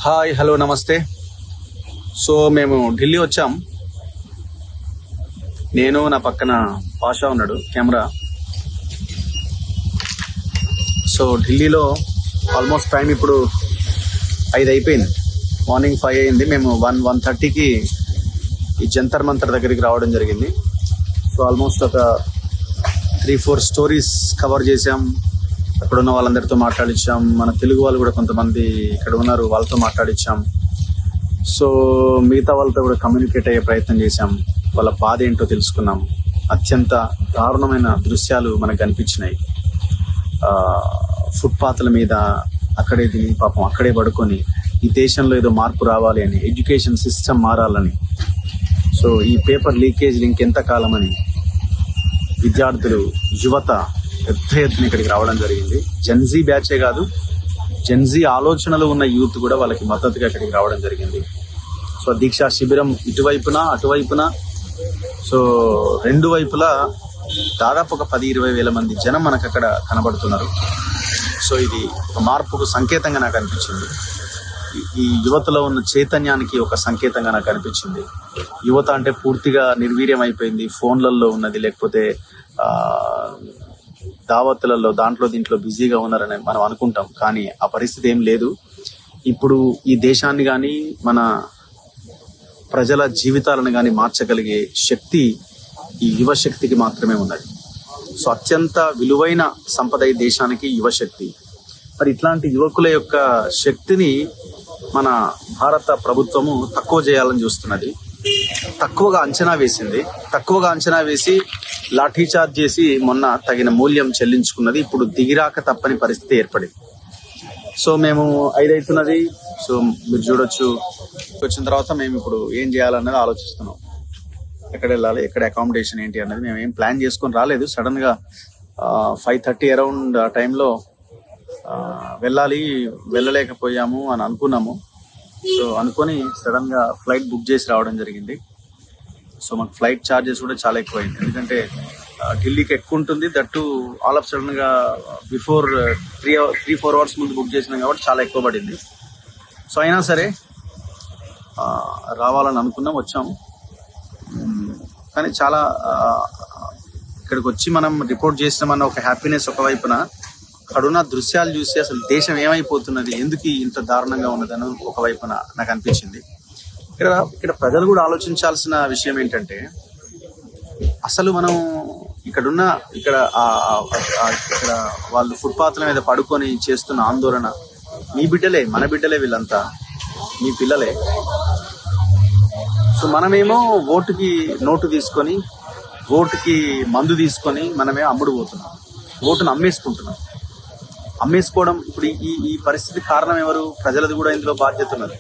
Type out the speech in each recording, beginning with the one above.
Hi, hello, నమస్తే. So మేము ఢిల్లీ వచ్చాం. నేను నా పక్కన పాషా ఉన్నాడు కెమెరా. సో ఢిల్లీలో ఆల్మోస్ట్ టైం ఇప్పుడు 5 అయిపోయింది. మార్నింగ్ 5 అయింది. మేము 1:30కి ఈ జంతర్ మంతర్ దగ్గరికి రావడం జరిగింది. సో ఆల్మోస్ట్ ఒక 3-4 స్టోరీస్ కవర్ చేసాం. అక్కడ ఉన్న వాళ్ళందరితో మాట్లాడించాం. మన తెలుగు వాళ్ళు కూడా కొంతమంది ఇక్కడ ఉన్నారు, వాళ్ళతో మాట్లాడించాం. సో మిగతా వాళ్ళతో కూడా కమ్యూనికేట్ అయ్యే ప్రయత్నం చేశాం. వాళ్ళ బాధ ఏంటో తెలుసుకున్నాం. అత్యంత దారుణమైన దృశ్యాలు మనకు కనిపించినాయి. ఫుట్పాత్ల మీద అక్కడే తిని పాపం అక్కడే పడుకొని ఈ దేశంలో ఏదో మార్పు రావాలి అని, ఎడ్యుకేషన్ సిస్టమ్ మారాలని, సో ఈ పేపర్ లీకేజ్ ఇంకెంత కాలం అని విద్యార్థులు, యువత పెద్ద ఎత్తున ఇక్కడికి రావడం జరిగింది. జెన్జీ బ్యాచే కాదు, జెన్జీ ఆలోచనలు ఉన్న యూత్ కూడా వాళ్ళకి మద్దతుగా ఇక్కడికి రావడం జరిగింది. సో దీక్షా శిబిరం ఇటువైపున అటువైపున, సో 2 వైపులా దాదాపు ఒక 10-20 వేల మంది జనం మనకు అక్కడ కనబడుతున్నారు. సో ఇది ఒక మార్పుకు సంకేతంగా నాకు అనిపించింది. ఈ యువతలో ఉన్న చైతన్యానికి ఒక సంకేతంగా నాకు అనిపించింది. యువత అంటే పూర్తిగా నిర్వీర్యం అయిపోయింది, ఫోన్లలో ఉన్నది, లేకపోతే దావత్తులలో దీంట్లో బిజీగా ఉన్నారని మనం అనుకుంటాం. కానీ ఆ పరిస్థితి ఏం లేదు. ఇప్పుడు ఈ దేశాన్ని కానీ మన ప్రజల జీవితాలను కానీ మార్చగలిగే శక్తి ఈ యువశక్తికి మాత్రమే ఉన్నది. సో అత్యంత విలువైన సంపద ఈ దేశానికి యువశక్తి. మరి ఇట్లాంటి యువకుల యొక్క శక్తిని మన భారత ప్రభుత్వము తక్కువ చేయాలని చూస్తున్నది. తక్కువగా అంచనా వేసి లాఠీ చార్జ్ చేసి మొన్న తగిన మూల్యం చెల్లించుకున్నది. ఇప్పుడు దిగిరాక తప్పని పరిస్థితి ఏర్పడింది. సో మేము 5 అవుతున్నది. సో మీరు చూడొచ్చు. వచ్చిన తర్వాత మేము ఇప్పుడు ఏం చేయాలన్నది ఆలోచిస్తున్నాం. ఎక్కడ వెళ్ళాలి, ఎక్కడ అకామిడేషన్ ఏంటి అన్నది మేము ఏం ప్లాన్ చేసుకొని రాలేదు. సడన్ గా 5:30 అరౌండ్ ఆ టైంలో వెళ్ళలేకపోయాము అని అనుకున్నాము. సో అనుకొని సడన్ గా ఫ్లైట్ బుక్ చేసి రావడం జరిగింది. సో మాకు ఫ్లైట్ ఛార్జెస్ కూడా చాలా ఎక్కువైంది. ఎందుకంటే ఢిల్లీకి ఎక్కువ ఉంటుంది, దట్టు ఆల్ ఆఫ్ సడన్ గా బిఫోర్ 3-4 అవర్స్ ముందు బుక్ చేసినాం కాబట్టి చాలా ఎక్కువ పడింది. సో అయినా సరే రావాలని అనుకున్నాం, వచ్చాము. కానీ చాలా ఇక్కడికి వచ్చి మనం రిపోర్ట్ చేసినామన్న ఒక హ్యాపీనెస్ ఒకవైపున, అక్కడున్న దృశ్యాలు చూసి అసలు దేశం ఏమైపోతున్నది, ఎందుకు ఇంత దారుణంగా ఉన్నదని ఒకవైపున నాకు అనిపించింది. ఇక్కడ ప్రజలు కూడా ఆలోచించాల్సిన విషయం ఏంటంటే, అసలు మనం ఇక్కడ వాళ్ళు ఫుట్పాత్ల మీద పడుకొని చేస్తున్న ఆందోళన, మీ బిడ్డలే, మన బిడ్డలే, వీళ్ళంతా మీ పిల్లలే. సో మనమేమో ఓటుకి నోటు తీసుకొని, ఓటుకి మందు తీసుకొని మనమే అమ్ముడుపోతున్నాం, ఓటును అమ్మేసుకోవడం. ఇప్పుడు ఈ పరిస్థితి కారణం ఎవరు? ప్రజలది కూడా ఇందులో బాధ్యత ఉన్నది.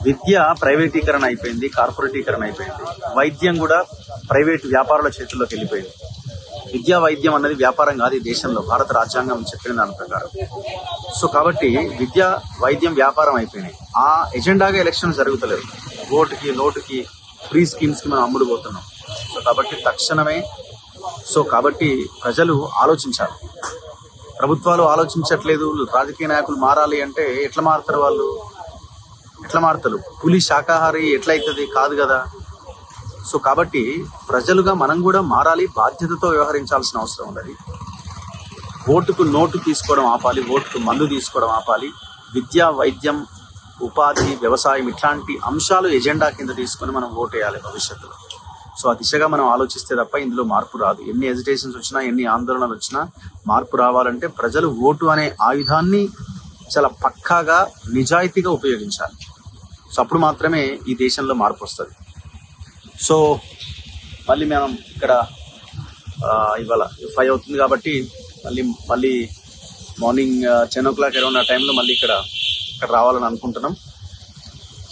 విద్య ప్రైవేటీకరణ అయిపోయింది, కార్పొరేటీకరణ అయిపోయింది. వైద్యం కూడా ప్రైవేట్ వ్యాపారుల చేతుల్లోకి వెళ్ళిపోయింది. విద్యా వైద్యం అన్నది వ్యాపారం కాదు ఈ దేశంలో, భారత రాజ్యాంగం చెప్పిన దాని ప్రకారం. సో కాబట్టి విద్య వైద్యం వ్యాపారం అయిపోయినాయి. ఆ ఎజెండాగా ఎలక్షన్ జరుగుతలేదు. ఓటుకి నోటుకి ఫ్రీ స్కీమ్స్ కి మనం అమ్ముడుపోతున్నాం. సో కాబట్టి తక్షణమే కాబట్టి ప్రజలు ఆలోచించాలి. ప్రభుత్వాలు ఆలోచించట్లేదు. రాజకీయ నాయకులు మారాలి అంటే ఎట్లా మారుతారు? పులి శాకాహారి ఎట్లయితుంది? కాదు కదా. సో కాబట్టి ప్రజలుగా మనం కూడా మారాలి, బాధ్యతతో వ్యవహరించాల్సిన అవసరం ఉన్నది. ఓటుకు నోటు తీసుకోవడం ఆపాలి, ఓటుకు మందు తీసుకోవడం ఆపాలి. విద్య, వైద్యం, ఉపాధి, వ్యవసాయం ఇట్లాంటి అంశాలు ఎజెండా కింద తీసుకొని మనం ఓటు వేయాలి భవిష్యత్తులో. సో ఆ దిశగా మనం ఆలోచిస్తే తప్ప ఇందులో మార్పు రాదు. ఎన్ని హెజిటేషన్స్ వచ్చినా, ఎన్ని ఆందోళనలు వచ్చినా మార్పు రావాలంటే ప్రజలు ఓటు అనే ఆయుధాన్ని చాలా పక్కాగా, నిజాయితీగా ఉపయోగించాలి. సో అప్పుడు మాత్రమే ఈ దేశంలో మార్పు వస్తుంది. సో మళ్ళీ మనం ఇక్కడ ఇవాళ 5 అవుతుంది కాబట్టి మళ్ళీ మార్నింగ్ 10 o'clock అరౌండ్ ఆ టైంలో మళ్ళీ ఇక్కడ రావాలని అనుకుంటున్నాం.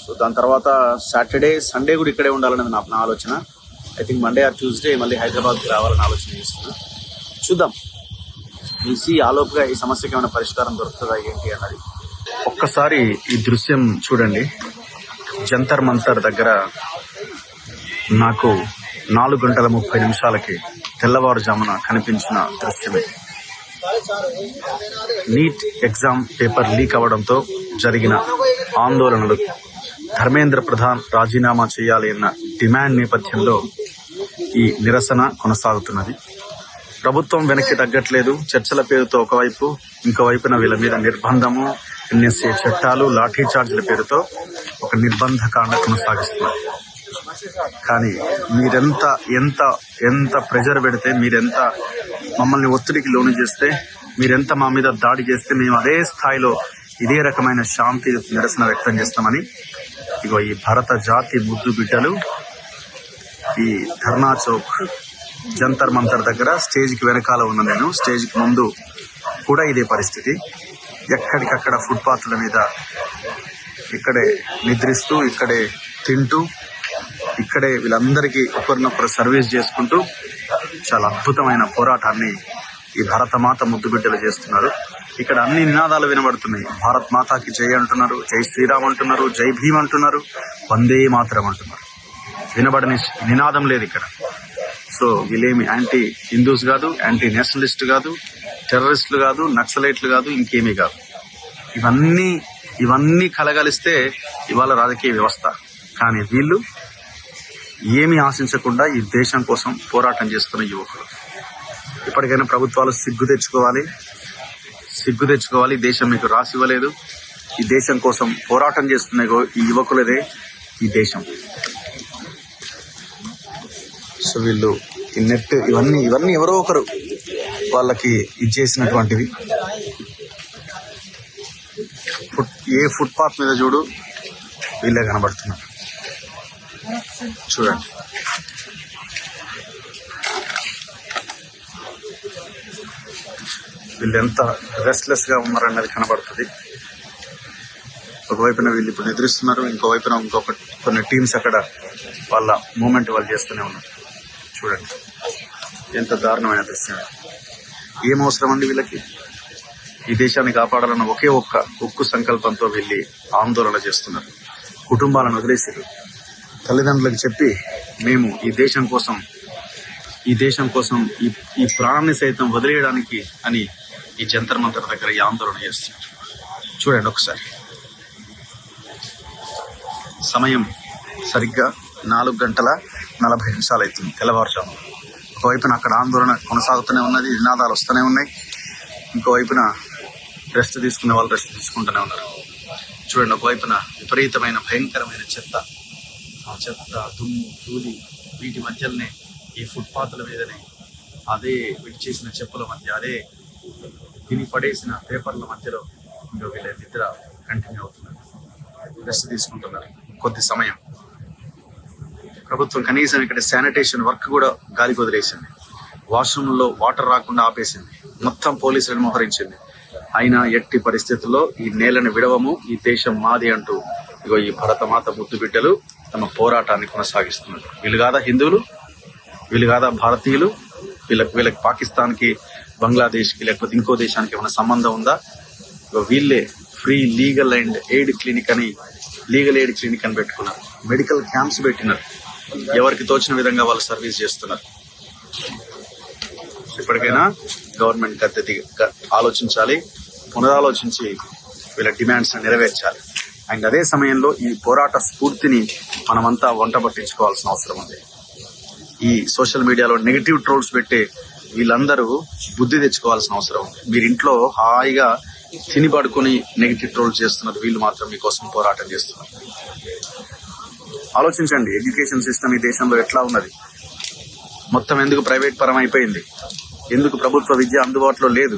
సో దాని తర్వాత సాటర్డే, సండే కూడా ఇక్కడే ఉండాలనేది నా ఆలోచన. I think Monday or Tuesday మళ్ళీ హైదరాబాద్కి రావాలని ఆలోచన చేస్తున్నా. చూద్దాం, చూసి ఆలోపుగా ఈ సమస్యకి ఏమైనా పరిష్కారం దొరుకుతుందా ఏంటి అన్నది. ఒక్కసారి ఈ దృశ్యం చూడండి. జంతర్ మంతర్ దగ్గర నాకు 4:30 తెల్లవారుజామున కనిపించిన దృశ్యమే. నీట్ ఎగ్జామ్ పేపర్ లీక్ అవడంతో జరిగిన ఆందోళనలు, ధర్మేంద్ర ప్రధాన్ రాజీనామా చేయాలి అన్న డిమాండ్ నేపథ్యంలో ఈ నిరసన కొనసాగుతున్నది. ప్రభుత్వం వెనక్కి తగ్గట్లేదు. చర్చల పేరుతో ఒకవైపు, ఇంకోవైపున వీళ్ళ మీద నిర్బంధము, ఎన్ఎస్ఏ చట్టాలు, లాఠీ చార్జీల పేరుతో ఒక నిర్బంధకాండ కొనసాగిస్తున్నారు. కానీ మీరెంత ఎంత ఎంత ప్రెజర్ పెడితే, మీరెంత మమ్మల్ని ఒత్తిడికి లోను చేస్తే, మీరెంత మా మీద దాడి చేస్తే మేము అదే స్థాయిలో ఇదే రకమైన శాంతి నిరసన వ్యక్తం చేస్తామని ఇగో ఈ భారత జాతి ముద్దు బిడ్డలు ఈ ధర్నా చౌక్, జంతర్ మంతర్ దగ్గర స్టేజ్ కి వెనకాల ఉన్న నేను, స్టేజ్ కి ముందు కూడా ఇదే పరిస్థితి. ఎక్కడికక్కడ ఫుట్పాత్ల మీద ఇక్కడే నిద్రిస్తూ, ఇక్కడే తింటూ, ఇక్కడే వీళ్ళందరికీ ఒకరినొకరు సర్వీస్ చేసుకుంటూ చాలా అద్భుతమైన పోరాటాన్ని ఈ భారత మాత ముద్దు బిడ్డలు చేస్తున్నారు. ఇక్కడ అన్ని నినాదాలు వినబడుతున్నాయి. భారత్ మాతాకి జై అంటున్నారు, జై శ్రీరామ్ అంటున్నారు, జై భీమ్ అంటున్నారు, వందే మాతరం అంటున్నారు. వినబడని నినాదం లేదు ఇక్కడ. సో వీళ్ళేమి యాంటీ హిందూస్ కాదు, యాంటీ నేషనలిస్ట్ కాదు, టెర్రరిస్టులు కాదు, నక్సలైట్లు కాదు, ఇంకేమీ కాదు. ఇవన్నీ కలగలిస్తే ఇవాళ రాజకీయ వ్యవస్థ. కానీ వీళ్ళు ఏమీ ఆశించకుండా ఈ దేశం కోసం పోరాటం చేస్తున్న యువకులు. ఇప్పటికైనా ప్రభుత్వాలు సిగ్గు తెచ్చుకోవాలి. దేశం మీకు రాసి ఇవ్వలేదు. ఈ దేశం కోసం పోరాటం చేస్తున్న ఈ యువకులదే ఈ దేశం. సో వీళ్ళు ఈ నెట్ ఇవన్నీ ఎవరో ఒకరు వాళ్ళకి ఇచ్చేసినటువంటివి. ఏ ఫుట్పాత్ మీద చూడు వీళ్ళే కనబడుతున్నారు. చూడండి, వీళ్ళు ఎంత రెస్ట్లెస్ గా ఉన్నారన్నది కనబడుతుంది. ఒకవైపున వీళ్ళు ఇప్పుడు నిద్రిస్తున్నారు, ఇంకోవైపున కొన్ని టీమ్స్ అక్కడ వాళ్ళ మూమెంట్ వాళ్ళు చేస్తూనే ఉన్నారు. చూడండి ఎంత దారుణమైన దృశ్యం. ఏం అవసరం అండి వీళ్ళకి? ఈ దేశాన్ని కాపాడాలన్న ఒకే ఒక్క ఉక్కు సంకల్పంతో వీళ్ళు ఆందోళన చేస్తున్నారు. కుటుంబాలను వదిలేసారు. తల్లిదండ్రులకు చెప్పి మేము ఈ దేశం కోసం ఈ ప్రాణాన్ని సైతం వదిలేయడానికి అని ఈ జంతర్ మంతర్ దగ్గర ఈ ఆందోళన చేస్తున్నారు. చూడండి ఒకసారి. సమయం సరిగ్గా 4:40 అవుతుంది తెల్లవారుజాము. ఒకవైపున అక్కడ ఆందోళన కొనసాగుతూనే ఉన్నది, నినాదాలు వస్తూనే ఉన్నాయి. ఇంకోవైపున రెస్ట్ తీసుకునే వాళ్ళు రెస్ట్ తీసుకుంటూనే ఉన్నారు. చూడండి, ఒకవైపున విపరీతమైన భయంకరమైన చెత్త, ఆ చెత్త, దుమ్ము, ధూళి, వీటి మధ్యలోనే ఈ ఫుట్పాత్ల మీదనే అదే విడిచేసిన చెప్పుల మధ్య, అదే తిని పడేసిన పేపర్ల మధ్యలో ఇంకా వీళ్ళ నిద్ర కంటిన్యూ అవుతున్నారు. రెస్ట్ తీసుకుంటున్నారు కొద్ది సమయం. ప్రభుత్వం కనీసం ఇక్కడ శానిటేషన్ వర్క్ కూడా గాలికి వదిలేసింది. వాష్రూమ్లో వాటర్ రాకుండా ఆపేసింది. మొత్తం పోలీసులను మోహరించింది. అయినా ఎట్టి పరిస్థితుల్లో ఈ నేలను విడవము, ఈ దేశం మాది అంటూ ఇగో ఈ భరతమాత ముద్దు బిడ్డలు తమ పోరాటాన్ని కొనసాగిస్తున్నారు. వీళ్ళు కాదా హిందువులు? వీళ్ళు కాదా భారతీయులు? వీళ్ళకి పాకిస్తాన్కి, బంగ్లాదేశ్కి, లేకపోతే ఇంకో దేశానికి ఏమైనా సంబంధం ఉందా? వీళ్ళే ఫ్రీ లీగల్ ఎయిడ్ క్లినిక్ అని పెట్టుకున్నారు. మెడికల్ క్యాంప్స్ పెట్టినారు. ఎవరికి తోచిన విధంగా వాళ్ళు సర్వీస్ చేస్తున్నారు. ఇప్పటికైనా గవర్నమెంట్ గద్దె ఆలోచించాలి, పునరాలోచించి వీళ్ళ డిమాండ్స్ నెరవేర్చాలి. అండ్ అదే సమయంలో ఈ పోరాట స్ఫూర్తిని మనమంతా వంట పట్టించుకోవాల్సిన అవసరం ఉంది. ఈ సోషల్ మీడియాలో నెగిటివ్ ట్రోల్స్ పెట్టే వీళ్ళందరూ బుద్ధి తెచ్చుకోవాల్సిన అవసరం ఉంది. మీరు ఇంట్లో హాయిగా తిని పడుకుని నెగిటివ్ ట్రోల్స్ చేస్తున్నారు, వీళ్ళు మాత్రం మీకోసం పోరాటం చేస్తున్నారు. ఆలోచించండి, ఎడ్యుకేషన్ సిస్టమ్ ఈ దేశంలో ఎట్లా ఉన్నది? మొత్తం ఎందుకు ప్రైవేట్ పరం అయిపోయింది? ఎందుకు ప్రభుత్వ విద్య అందుబాటులో లేదు?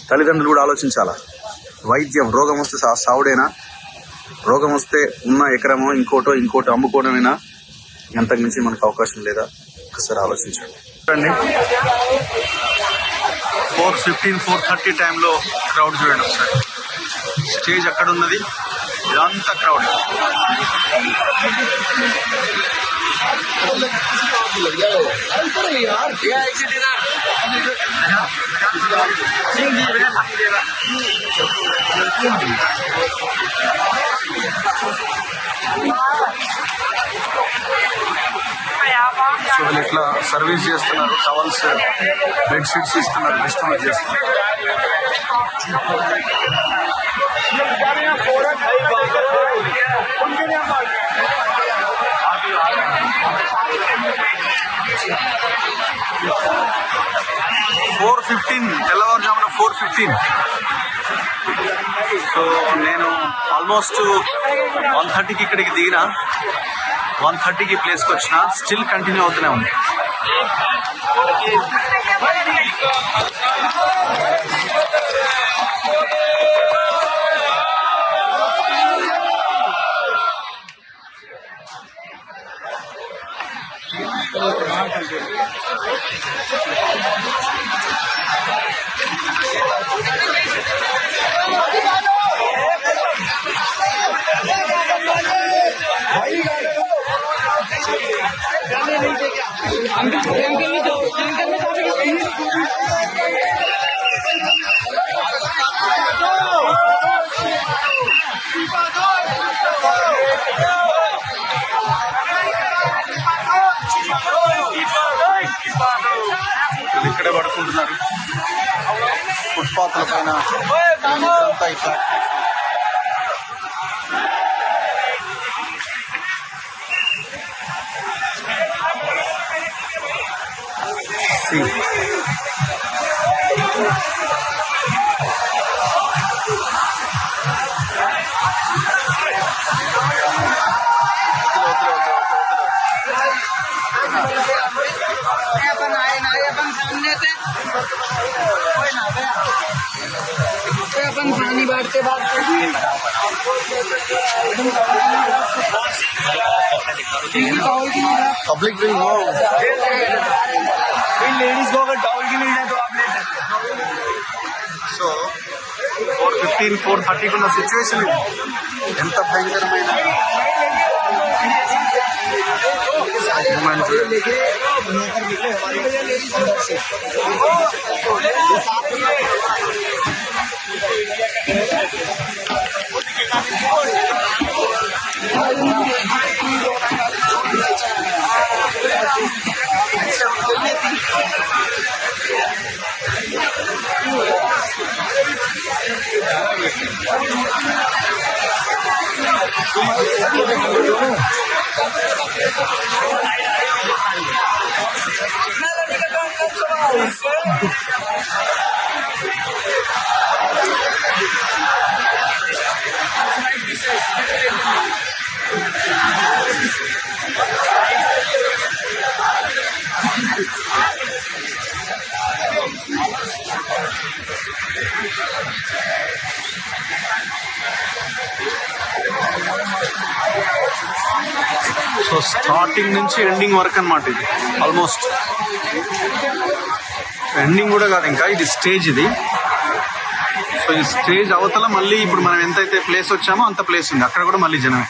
తల్లిదండ్రులు కూడా ఆలోచించాలా. వైద్యం, రోగం వస్తే సావుడేనా? రోగం వస్తే ఉన్న ఎకరమో ఇంకోటో అమ్ముకోవడమేనా? ఎంతకు మించి మనకు అవకాశం లేదా? ఒకసారి ఆలోచించండి. చూడండి, 4:15, 4:30 టైంలో క్రౌడ్ చూడండి ఒకసారి. స్టేజ్ అక్కడ ఉన్నది, ఇదంతా క్రౌడ్. సో వీళ్ళు ఇట్లా సర్వీస్ చేస్తున్నారు, టవల్స్ బెడ్షీట్స్ ఇస్తున్నారు, డిస్ట్రిబ్యూట్ చేస్తున్నారు. తెల్లవారుజామున 4:15. సో నేను ఆల్మోస్ట్ 1:30కి ఇక్కడికి దిగిన, 1:30కి ప్లేస్కి వచ్చిన, స్టిల్ కంటిన్యూ అవుతూనే ఉంది. ఇక్కడే పడుకుంటున్నారు ఫుట్పాత్ల పైన. ఇక్కడంతా ఇట్లా अपन पानी बांटते पब्लिक विल नो, लेडीज को अगर टॉवल की मिल जाए तो आप ले सकते हो. సో 4:15, 4:30 ఉన్న సిచ్యువేషన్ ఎంత భయంకరమైన సో స్టార్టింగ్ నుంచి ఎండింగ్ వరకు అన్నమాట. ఇది ఆల్మోస్ట్ ఎండింగ్ కూడా కాదు, ఇంకా ఇది స్టేజ్. ఇది సో ఈ స్టేజ్ అవతల మళ్ళీ ఇప్పుడు మనం ఎంతైతే ప్లేస్ వచ్చామో అంత ప్లేస్ ఉంది, అక్కడ కూడా మళ్ళీ జనమే.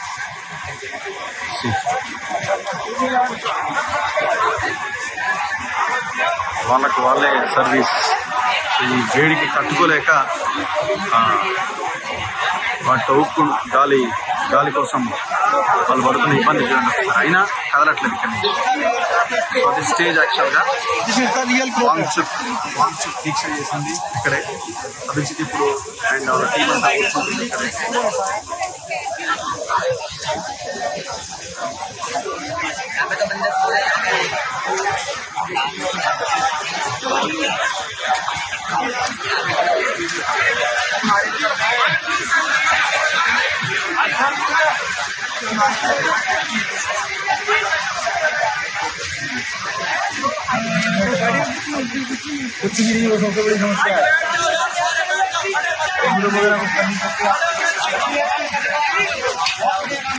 వాళ్ళకు వాళ్ళే సర్వీస్. ఈ వేడికి తట్టుకోలేక వాటి తవ్వుకు గాలి కోసం వాళ్ళు పడుతున్న ఇబ్బంది చూడండి. అయినా కదలట్లేదు ఇక్కడ నుంచి. సో అది స్టేజ్ యాక్చువల్గా వాంగ్చుక్ దీక్ష చేసింది ఇక్కడే. అభిజిత్ ఇప్పుడు అండ్ వాళ్ళ టీం అంతా కూర్చుంటుంది ఇక్కడే. कुछ भी नहीं, वो सबसे बड़ी समस्या है. हम लोग वगैरह कुछ कर नहीं सकते.